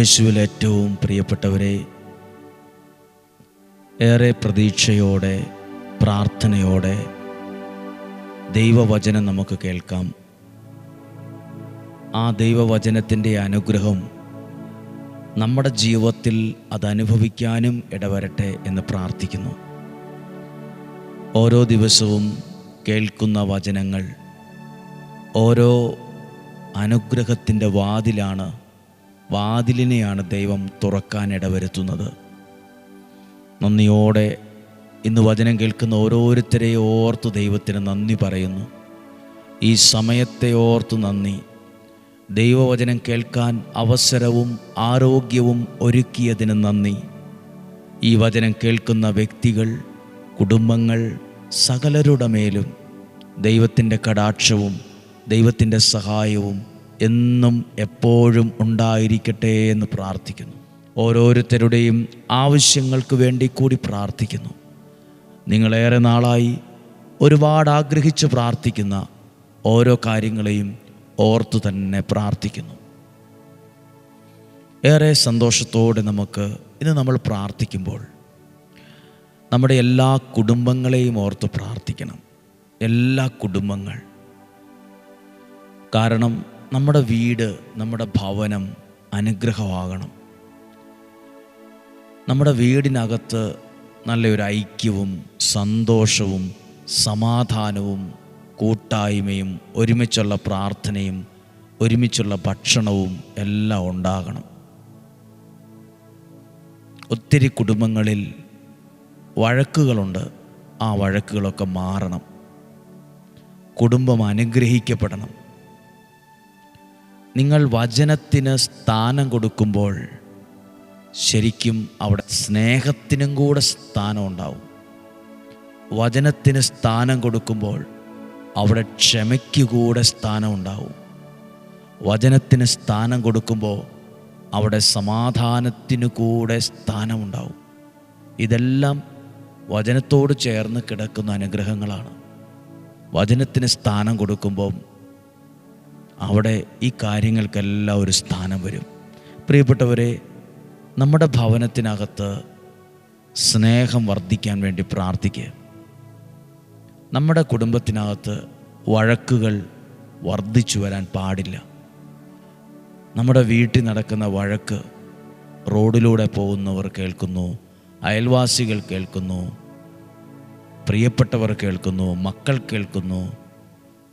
യേശുവിൽ ഏറ്റവും പ്രിയപ്പെട്ടവരെ, ഏറെ പ്രതീക്ഷയോടെ പ്രാർത്ഥനയോടെ ദൈവവചനം നമുക്ക് കേൾക്കാം. ആ ദൈവവചനത്തിൻ്റെ അനുഗ്രഹം നമ്മുടെ ജീവിതത്തിൽ അതനുഭവിക്കാനും ഇടവരട്ടെ എന്ന് പ്രാർത്ഥിക്കുന്നു. ഓരോ ദിവസവും കേൾക്കുന്ന വചനങ്ങൾ ഓരോ അനുഗ്രഹത്തിൻ്റെ വാതിലിനെയാണ് ദൈവം തുറക്കാൻ ഇടവരുത്തുന്നത്. നന്ദിയോടെ ഇന്ന് വചനം കേൾക്കുന്ന ഓരോരുത്തരെയും ഓർത്ത് ദൈവത്തിന് നന്ദി പറയുന്നു. ഈ സമയത്തെ ഓർത്ത് നന്ദി. ദൈവവചനം കേൾക്കാൻ അവസരവും ആരോഗ്യവും ഒരുക്കിയതിന് നന്ദി. ഈ വചനം കേൾക്കുന്ന വ്യക്തികൾ, കുടുംബങ്ങൾ, സകലരുടെ മേലും ദൈവത്തിൻ്റെ കടാക്ഷവും ദൈവത്തിൻ്റെ സഹായവും എന്നും എപ്പോഴും ഉണ്ടായിരിക്കട്ടെ എന്ന് പ്രാർത്ഥിക്കുന്നു. ഓരോരുത്തരുടെയും ആവശ്യങ്ങൾക്ക് വേണ്ടി കൂടി പ്രാർത്ഥിക്കുന്നു. നിങ്ങളേറെ നാളായി ഒരുപാട് ആഗ്രഹിച്ച് പ്രാർത്ഥിക്കുന്ന ഓരോ കാര്യങ്ങളെയും ഓർത്തു തന്നെ പ്രാർത്ഥിക്കുന്നു. ഏറെ സന്തോഷത്തോടെ ഇന്ന് നമ്മൾ പ്രാർത്ഥിക്കുമ്പോൾ നമ്മുടെ എല്ലാ കുടുംബങ്ങളെയും ഓർത്ത് പ്രാർത്ഥിക്കണം. എല്ലാ കുടുംബങ്ങൾ. കാരണം നമ്മുടെ വീട്, നമ്മുടെ ഭവനം അനുഗ്രഹമാകണം. നമ്മുടെ വീടിനകത്ത് നല്ലൊരു ഐക്യവും സന്തോഷവും സമാധാനവും കൂട്ടായ്മയും ഒരുമിച്ചുള്ള പ്രാർത്ഥനയും ഒരുമിച്ചുള്ള ഭക്ഷണവും എല്ലാം ഉണ്ടാകണം. ഒത്തിരി കുടുംബങ്ങളിൽ വഴക്കുകളുണ്ട്. ആ വഴക്കുകളൊക്കെ മാറണം. കുടുംബം അനുഗ്രഹിക്കപ്പെടണം. നിങ്ങൾ വചനത്തിന് സ്ഥാനം കൊടുക്കുമ്പോൾ ശരിക്കും അവിടെ സ്നേഹത്തിനും കൂടെ സ്ഥാനം ഉണ്ടാവും. വചനത്തിന് സ്ഥാനം കൊടുക്കുമ്പോൾ അവിടെ ക്ഷമയ്ക്ക് കൂടെ സ്ഥാനം ഉണ്ടാവും. വചനത്തിന് സ്ഥാനം കൊടുക്കുമ്പോൾ അവിടെ സമാധാനത്തിനു കൂടെ സ്ഥാനമുണ്ടാവും. ഇതെല്ലാം വചനത്തോട് ചേർന്ന് കിടക്കുന്ന അനുഗ്രഹങ്ങളാണ്. വചനത്തിന് സ്ഥാനം കൊടുക്കുമ്പോൾ അവിടെ ഈ കാര്യങ്ങൾക്കെല്ലാം ഒരു സ്ഥാനം വരും. പ്രിയപ്പെട്ടവരെ, നമ്മുടെ ഭവനത്തിനകത്ത് സ്നേഹം വർദ്ധിക്കാൻ വേണ്ടി പ്രാർത്ഥിക്കുക. നമ്മുടെ കുടുംബത്തിനകത്ത് വഴക്കുകൾ വർദ്ധിച്ചു വരാൻ പാടില്ല. നമ്മുടെ വീട്ടിൽ നടക്കുന്ന വഴക്ക് റോഡിലൂടെ പോകുന്നവർ കേൾക്കുന്നു, അയൽവാസികൾ കേൾക്കുന്നു, പ്രിയപ്പെട്ടവർ കേൾക്കുന്നു, മക്കൾ കേൾക്കുന്നു,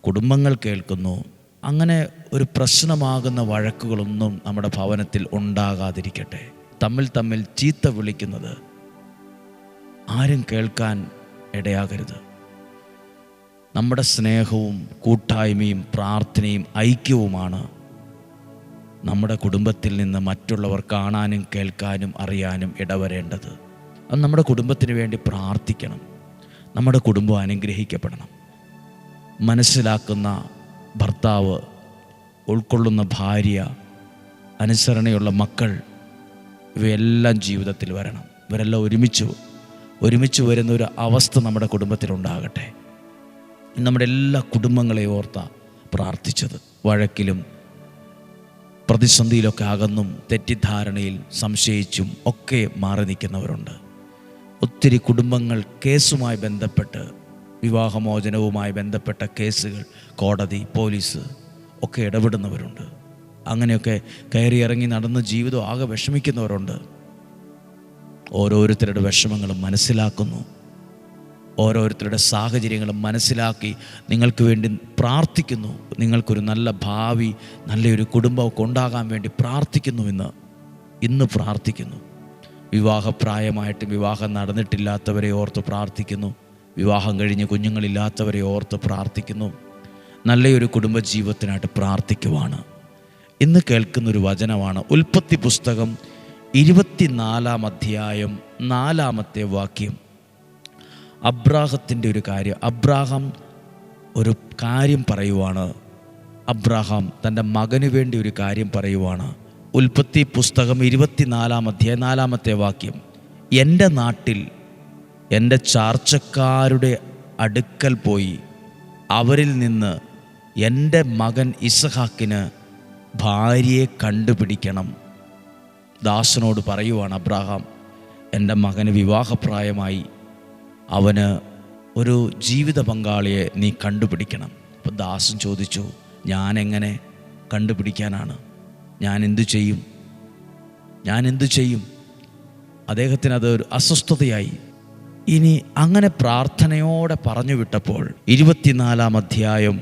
കുടുംബങ്ങൾ കേൾക്കുന്നു. അങ്ങനെ ഒരു പ്രശ്നമാകുന്ന വഴക്കുകളൊന്നും നമ്മുടെ ഭവനത്തിൽ ഉണ്ടാകാതിരിക്കട്ടെ. തമ്മിൽ ചീത്ത വിളിക്കുന്നത് ആരും കേൾക്കാൻ ഇടയാകരുത്. നമ്മുടെ സ്നേഹവും കൂട്ടായ്മയും പ്രാർത്ഥനയും ഐക്യവുമാണ് നമ്മുടെ കുടുംബത്തിൽ നിന്ന് മറ്റുള്ളവർ കാണാനും കേൾക്കാനും അറിയാനും ഇടവരേണ്ടത്. അത് നമ്മുടെ കുടുംബത്തിന് വേണ്ടി പ്രാർത്ഥിക്കണം. നമ്മുടെ കുടുംബം അനുഗ്രഹിക്കപ്പെടണം. മനസ്സിലാക്കുന്ന ഭർത്താവ്, ഉൾക്കൊള്ളുന്ന ഭാര്യ, അനുസരണയുള്ള മക്കൾ, ഇവയെല്ലാം ജീവിതത്തിൽ വരണം. ഇവരെല്ലാം ഒരുമിച്ച് വരുന്ന ഒരു അവസ്ഥ നമ്മുടെ കുടുംബത്തിലുണ്ടാകട്ടെ. നമ്മുടെ എല്ലാ കുടുംബങ്ങളെയും ഓർത്ത പ്രാർത്ഥിച്ചത്. വഴക്കിലും പ്രതിസന്ധിയിലൊക്കെ അകന്നും തെറ്റിദ്ധാരണയിൽ സംശയിച്ചും ഒക്കെ മാറി നിൽക്കുന്നവരുണ്ട്. ഒത്തിരി കുടുംബങ്ങൾ കേസുമായി ബന്ധപ്പെട്ട്, വിവാഹമോചനവുമായി ബന്ധപ്പെട്ട കേസുകൾ, കോടതി, പോലീസ് ഒക്കെ ഇടപെടുന്നവരുണ്ട്. അങ്ങനെയൊക്കെ കയറിയിറങ്ങി നടന്ന് ജീവിതം ആകെ വിഷമിക്കുന്നവരുണ്ട്. ഓരോരുത്തരുടെ വിഷമങ്ങളും മനസ്സിലാക്കുന്നു. ഓരോരുത്തരുടെ സാഹചര്യങ്ങളും മനസ്സിലാക്കി നിങ്ങൾക്ക് വേണ്ടി പ്രാർത്ഥിക്കുന്നു. നിങ്ങൾക്കൊരു നല്ല ഭാവി, നല്ലൊരു കുടുംബമൊക്കെ ഉണ്ടാകാൻ വേണ്ടി പ്രാർത്ഥിക്കുന്നുവെന്ന് ഇന്ന് പ്രാർത്ഥിക്കുന്നു. വിവാഹപ്രായമായിട്ട് വിവാഹം നടന്നിട്ടില്ലാത്തവരെ ഓർത്ത് പ്രാർത്ഥിക്കുന്നു. വിവാഹം കഴിഞ്ഞ് കുഞ്ഞുങ്ങളില്ലാത്തവരെ ഓർത്ത് പ്രാർത്ഥിക്കുന്നു. നല്ലൊരു കുടുംബജീവിതത്തിനായിട്ട് പ്രാർത്ഥിക്കുവാണ്. ഇന്ന് കേൾക്കുന്നൊരു വചനമാണ് ഉൽപ്പത്തി പുസ്തകം 24-ാം അധ്യായം 4-ാമത്തെ വാക്യം. അബ്രാഹത്തിൻ്റെ ഒരു കാര്യം. അബ്രാഹാം ഒരു കാര്യം പറയുവാണ്. അബ്രാഹാം തൻ്റെ മകന് വേണ്ടി ഒരു കാര്യം പറയുവാണ്. ഉൽപ്പത്തി പുസ്തകം 24-ാം അധ്യായം 4-ാമത്തെ വാക്യം. എൻ്റെ നാട്ടിൽ എൻ്റെ ചാർച്ചക്കാരുടെ അടുക്കൽ പോയി അവരിൽ നിന്ന് എൻ്റെ മകൻ ഇസഹാക്കിന് ഭാര്യയെ കണ്ടുപിടിക്കണം. ദാസനോട് പറയുവാണ്, അബ്രാഹാം, എൻ്റെ മകന് വിവാഹപ്രായമായി, അവന് ഒരു ജീവിത പങ്കാളിയെ നീ കണ്ടുപിടിക്കണം. അപ്പോൾ ദാസൻ ചോദിച്ചു, ഞാൻ എങ്ങനെ കണ്ടുപിടിക്കാനാണ്? ഞാൻ എന്തു ചെയ്യും? അദ്ദേഹത്തിന് അതൊരു അസ്വസ്ഥതയായി. ഇനി അങ്ങനെ പ്രാർത്ഥനയോടെ പറഞ്ഞു വിട്ടപ്പോൾ 24-ാം അധ്യായം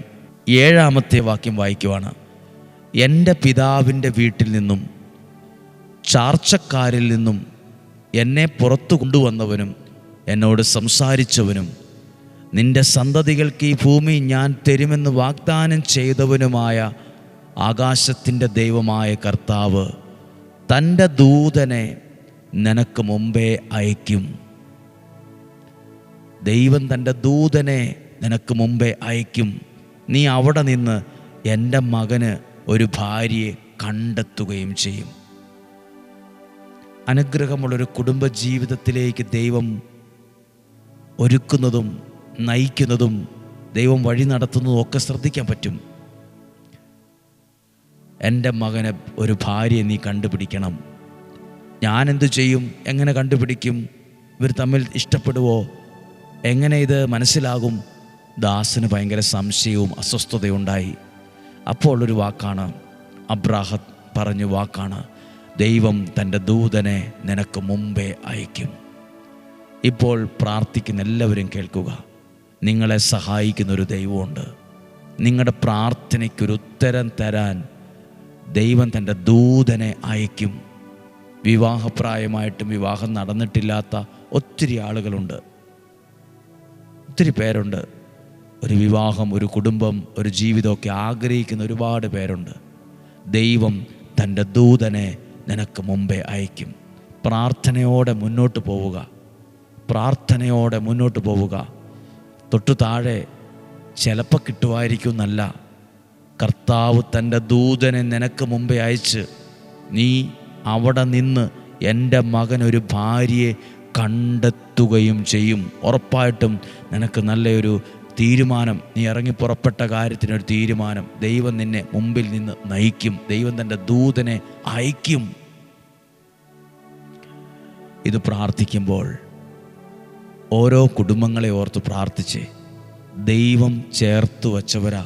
7-ാമത്തെ വാക്യം വായിക്കുവാണ്. എൻ്റെ പിതാവിൻ്റെ വീട്ടിൽ നിന്നും ചാർച്ചക്കാരിൽ നിന്നും എന്നെ പുറത്തു കൊണ്ടുവന്നവനും എന്നോട് സംസാരിച്ചവനും നിന്റെ സന്തതികൾക്ക് ഈ ഭൂമി ഞാൻ തരുമെന്ന് വാഗ്ദാനം ചെയ്തവനുമായ ആകാശത്തിൻ്റെ ദൈവമായ കർത്താവ് തൻ്റെ ദൂതനെ നിനക്ക് മുമ്പേ അയക്കും. ദൈവം തൻ്റെ ദൂതനെ നിനക്ക് മുമ്പേ അയക്കും. നീ അവിടെ നിന്ന് എൻ്റെ മകന് ഒരു ഭാര്യയെ കണ്ടെത്തുകയും ചെയ്യും. അനുഗ്രഹമുള്ളൊരു കുടുംബജീവിതത്തിലേക്ക് ദൈവം ഒരുക്കുന്നതും നയിക്കുന്നതും ദൈവം വഴി നടത്തുന്നതും ഒക്കെ ശ്രദ്ധിക്കാൻ പറ്റും. എൻ്റെ മകന് ഒരു ഭാര്യയെ നീ കണ്ടുപിടിക്കണം. ഞാനെന്തു ചെയ്യും? എങ്ങനെ കണ്ടുപിടിക്കും? ഇവർ തമ്മിൽ ഇഷ്ടപ്പെടുവോ? എങ്ങനെ ഇത് മനസ്സിലാകും? ദാസന് ഭയങ്കര സംശയവും അസ്വസ്ഥതയുണ്ടായി. അപ്പോൾ ഒരു വാക്കാണ്, അബ്രാഹാം പറഞ്ഞ വാക്കാണ്, ദൈവം തൻ്റെ ദൂതനെ നിനക്ക് മുമ്പേ അയക്കും. ഇപ്പോൾ പ്രാർത്ഥിക്കുന്ന എല്ലാവരും കേൾക്കുക, നിങ്ങളെ സഹായിക്കുന്നൊരു ദൈവമുണ്ട്. നിങ്ങളുടെ പ്രാർത്ഥനയ്ക്കൊരു ഉത്തരം തരാൻ ദൈവം തൻ്റെ ദൂതനെ അയക്കും. വിവാഹപ്രായമായിട്ടും വിവാഹം നടന്നിട്ടില്ലാത്ത ഒത്തിരി ആളുകളുണ്ട്, ഒത്തിരി പേരുണ്ട്. ഒരു വിവാഹം, ഒരു കുടുംബം, ഒരു ജീവിതമൊക്കെ ആഗ്രഹിക്കുന്ന ഒരുപാട് പേരുണ്ട്. ദൈവം തൻ്റെ ദൂതനെ നിനക്ക് മുമ്പേ അയക്കും. പ്രാർത്ഥനയോടെ മുന്നോട്ട് പോവുക. തൊട്ടു താഴെ ചിലപ്പോൾ കിട്ടുമായിരിക്കും എന്നല്ല, കർത്താവ് തൻ്റെ ദൂതനെ നിനക്ക് മുമ്പേ അയച്ച് നീ അവിടെ നിന്ന് എൻ്റെ മകനൊരു ഭാര്യയെ കണ്ടെത്തുകയും ചെയ്യും. ഉറപ്പായിട്ടും നിനക്ക് നല്ലൊരു തീരുമാനം, നീ ഇറങ്ങിപ്പുറപ്പെട്ട കാര്യത്തിനൊരു തീരുമാനം ദൈവം നിന്നെ മുമ്പിൽ നിന്ന് നയിക്കും. ദൈവം തൻ്റെ ദൂതനെ അയക്കും. ഇത് പ്രാർത്ഥിക്കുമ്പോൾ ഓരോ കുടുംബങ്ങളെ ഓർത്ത് പ്രാർത്ഥിച്ച്, ദൈവം ചേർത്ത് വച്ചവരാ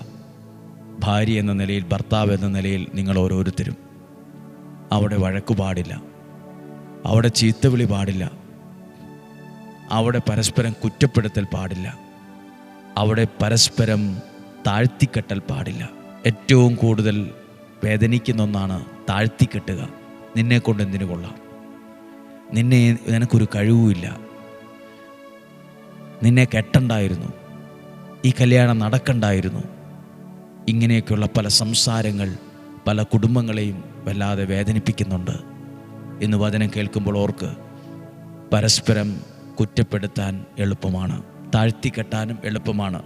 ഭാര്യ എന്ന നിലയിൽ, ഭർത്താവ് എന്ന നിലയിൽ നിങ്ങൾ ഓരോരുത്തരും. അവിടെ വഴക്കു പാടില്ല, അവിടെ ചീത്തവിളി പാടില്ല, അവിടെ പരസ്പരം കുറ്റപ്പെടുത്തൽ പാടില്ല, അവിടെ പരസ്പരം താഴ്ത്തിക്കെട്ടൽ പാടില്ല. ഏറ്റവും കൂടുതൽ വേദനിക്കുന്ന ഒന്നാണ് താഴ്ത്തിക്കെട്ടുക. നിന്നെക്കൊണ്ട് എന്തിനു കൊള്ളാം? നിനക്കൊരു കഴിവുമില്ല, നിന്നെ കെട്ടണ്ടായിരുന്നു, ഈ കല്യാണം നടക്കണ്ടായിരുന്നു. ഇങ്ങനെയൊക്കെയുള്ള പല സംസാരങ്ങൾ പല കുടുംബങ്ങളെയും വല്ലാതെ വേദനിപ്പിക്കുന്നുണ്ട്. ഇന്ന് വചനം കേൾക്കുമ്പോൾ ഓർക്ക്, പരസ്പരം കുറ്റപ്പെടുത്താൻ എളുപ്പമാണ്, താഴ്ത്തിക്കെട്ടാനും എളുപ്പമാണ്.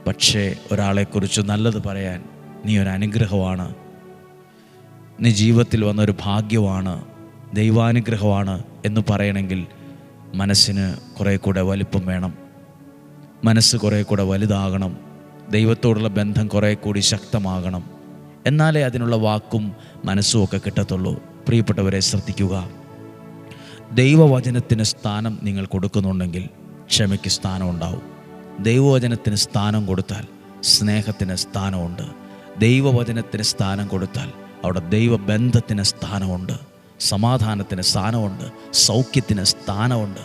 പക്ഷേ ഒരാളെക്കുറിച്ച് നല്ലത് പറയാൻ നീ ഒരു അനുഗ്രഹമാണ്, നീ ജീവിതത്തിൽ വന്നൊരു ഭാഗ്യമാണ്, ദൈവാനുഗ്രഹമാണ് എന്ന് പറയണമെങ്കിൽ മനസ്സിന് കുറേ കൂടെ വലിപ്പം വേണം, മനസ്സ് കുറേ കൂടെ വലുതാകണം, ദൈവത്തോടുള്ള ബന്ധം കുറേ കൂടി ശക്തമാകണം. എന്നാലേ അതിനുള്ള വാക്കും മനസ്സും ഒക്കെ കിട്ടത്തുള്ളൂ. പ്രിയപ്പെട്ടവരെ ശ്രദ്ധിക്കുക, ദൈവവചനത്തിന് സ്ഥാനം നിങ്ങൾ കൊടുക്കുന്നുണ്ടെങ്കിൽ ക്ഷമയ്ക്ക് സ്ഥാനമുണ്ടാവും. ദൈവവചനത്തിന് സ്ഥാനം കൊടുത്താൽ സ്നേഹത്തിന് സ്ഥാനമുണ്ട്. ദൈവവചനത്തിന് സ്ഥാനം കൊടുത്താൽ അവിടെ ദൈവബന്ധത്തിന് സ്ഥാനമുണ്ട്, സമാധാനത്തിന് സ്ഥാനമുണ്ട്, സൗഖ്യത്തിന് സ്ഥാനമുണ്ട്,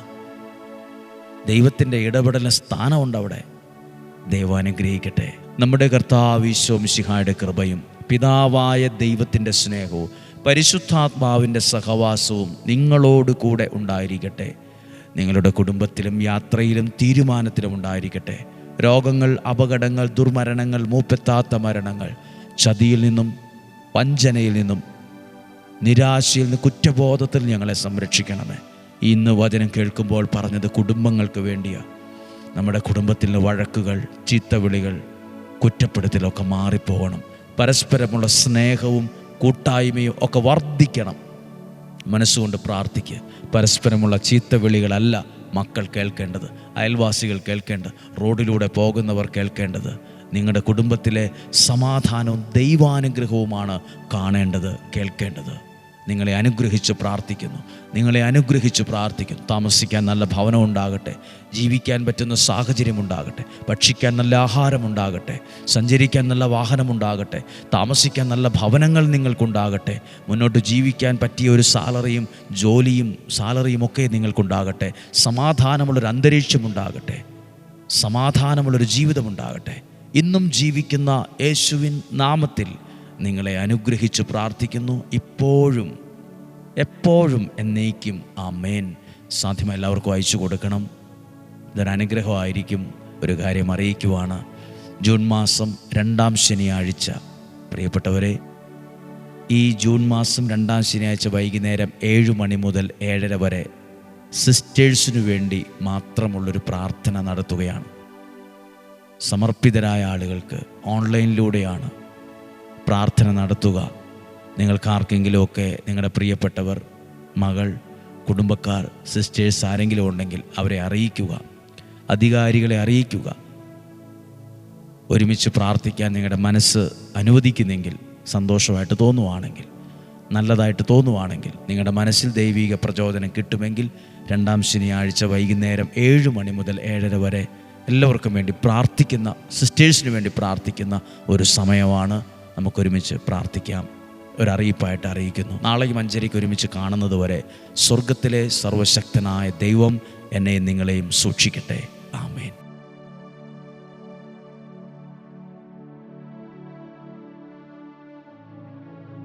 ദൈവത്തിൻ്റെ ഇടപെടലിന് സ്ഥാനമുണ്ട് അവിടെ. ദൈവം അനുഗ്രഹിക്കട്ടെ. നമ്മുടെ കർത്താവ് ഈശോ മിശിഹായുടെ കൃപയും പിതാവായ ദൈവത്തിൻ്റെ സ്നേഹവും പരിശുദ്ധാത്മാവിൻ്റെ സഹവാസവും നിങ്ങളോട് കൂടെ ഉണ്ടായിരിക്കട്ടെ. നിങ്ങളുടെ കുടുംബത്തിലും യാത്രയിലും തീരുമാനത്തിലും ഉണ്ടായിരിക്കട്ടെ. രോഗങ്ങൾ, അപകടങ്ങൾ, ദുർമരണങ്ങൾ, മൂപ്പെത്താത്ത മരണങ്ങൾ, ചതിയിൽ നിന്നും വഞ്ചനയിൽ നിന്നും നിരാശയിൽ നിന്ന് കുറ്റബോധത്തിൽ ഞങ്ങളെ സംരക്ഷിക്കണമേ. ഇന്ന് വചനം കേൾക്കുമ്പോൾ പറഞ്ഞത് കുടുംബങ്ങൾക്ക് വേണ്ടിയാണ്. നമ്മുടെ കുടുംബത്തിലെ വഴക്കുകൾ, ചീത്തവിളികൾ, കുറ്റപ്പെടുത്തലൊക്കെ മാറിപ്പോകണം. പരസ്പരമുള്ള സ്നേഹവും കൂട്ടായ്മയും ഒക്കെ വർദ്ധിക്കണം. മനസ്സുകൊണ്ട് പ്രാർത്ഥിക്കുക. പരസ്പരമുള്ള ചീത്തവിളികളല്ല മക്കൾ കേൾക്കേണ്ടത്, അയൽവാസികൾ കേൾക്കേണ്ടത്, റോഡിലൂടെ പോകുന്നവർ കേൾക്കേണ്ടത്. നിങ്ങളുടെ കുടുംബത്തിലെ സമാധാനവും ദൈവാനുഗ്രഹവുമാണ് കാണേണ്ടത്, കേൾക്കേണ്ടത്. നിങ്ങളെ അനുഗ്രഹിച്ച് പ്രാർത്ഥിക്കുന്നു. നിങ്ങളെ അനുഗ്രഹിച്ച് പ്രാർത്ഥിക്കുന്നു. താമസിക്കാൻ നല്ല ഭവനം ഉണ്ടാകട്ടെ, ജീവിക്കാൻ പറ്റുന്ന സാഹചര്യം ഉണ്ടാകട്ടെ, ഭക്ഷിക്കാൻ നല്ല ആഹാരമുണ്ടാകട്ടെ, സഞ്ചരിക്കാൻ നല്ല വാഹനമുണ്ടാകട്ടെ, താമസിക്കാൻ നല്ല ഭവനങ്ങൾ നിങ്ങൾക്കുണ്ടാകട്ടെ, മുന്നോട്ട് ജീവിക്കാൻ പറ്റിയ ഒരു സാലറിയും ഒക്കെ നിങ്ങൾക്കുണ്ടാകട്ടെ, സമാധാനമുള്ളൊരു അന്തരീക്ഷമുണ്ടാകട്ടെ, സമാധാനമുള്ളൊരു ജീവിതമുണ്ടാകട്ടെ. ഇന്നും ജീവിക്കുന്ന യേശുവിൻ നാമത്തിൽ നിങ്ങളെ അനുഗ്രഹിച്ച് പ്രാർത്ഥിക്കുന്നു, ഇപ്പോഴും എപ്പോഴും എന്നേക്കും. ആമേൻ. സാധ്യമായ എല്ലാവർക്കും അയച്ചു കൊടുക്കണം. ഇതൊരനുഗ്രഹമായിരിക്കും. ഒരു കാര്യം അറിയിക്കുവാണ്, ജൂൺ മാസം 2-ാം ശനിയാഴ്ച, പ്രിയപ്പെട്ടവരെ, ഈ ജൂൺ മാസം 2-ാം ശനിയാഴ്ച വൈകുന്നേരം 7 മണി മുതൽ 7:30 വരെ സിസ്റ്റേഴ്സിനു വേണ്ടി മാത്രമുള്ളൊരു പ്രാർത്ഥന നടത്തുകയാണ്. സമർപ്പിതരായ ആളുകൾക്ക് ഓൺലൈനിലൂടെയാണ് പ്രാർത്ഥന നടത്തുക. നിങ്ങൾക്കാർക്കെങ്കിലുമൊക്കെ നിങ്ങളുടെ പ്രിയപ്പെട്ടവർ, മകൾ, കുടുംബക്കാർ, സിസ്റ്റേഴ്സ് ആരെങ്കിലും ഉണ്ടെങ്കിൽ അവരെ അറിയിക്കുക, അധികാരികളെ അറിയിക്കുക. ഒരുമിച്ച് പ്രാർത്ഥിക്കാൻ നിങ്ങളുടെ മനസ്സ് അനുവദിക്കുന്നെങ്കിൽ, സന്തോഷമായിട്ട് തോന്നുവാണെങ്കിൽ, നല്ലതായിട്ട് തോന്നുവാണെങ്കിൽ, നിങ്ങളുടെ മനസ്സിൽ ദൈവിക പ്രചോദനം കിട്ടുമെങ്കിൽ 2-ാം ശനിയാഴ്ച വൈകുന്നേരം 7 മണി മുതൽ 7:30 വരെ എല്ലാവർക്കും വേണ്ടി പ്രാർത്ഥിക്കുന്ന, സിസ്റ്റേഴ്സിന് വേണ്ടി പ്രാർത്ഥിക്കുന്ന ഒരു സമയമാണ്. നമുക്കൊരുമിച്ച് പ്രാർത്ഥിക്കാം. ഒരറിയിപ്പായിട്ട് അറിയിക്കുന്നു, നാളെയും 5:30 ഒരുമിച്ച് കാണുന്നത് വരെ സ്വർഗത്തിലെ സർവശക്തനായ ദൈവം എന്നെയും നിങ്ങളെയും സൂക്ഷിക്കട്ടെ. ആമേൻ.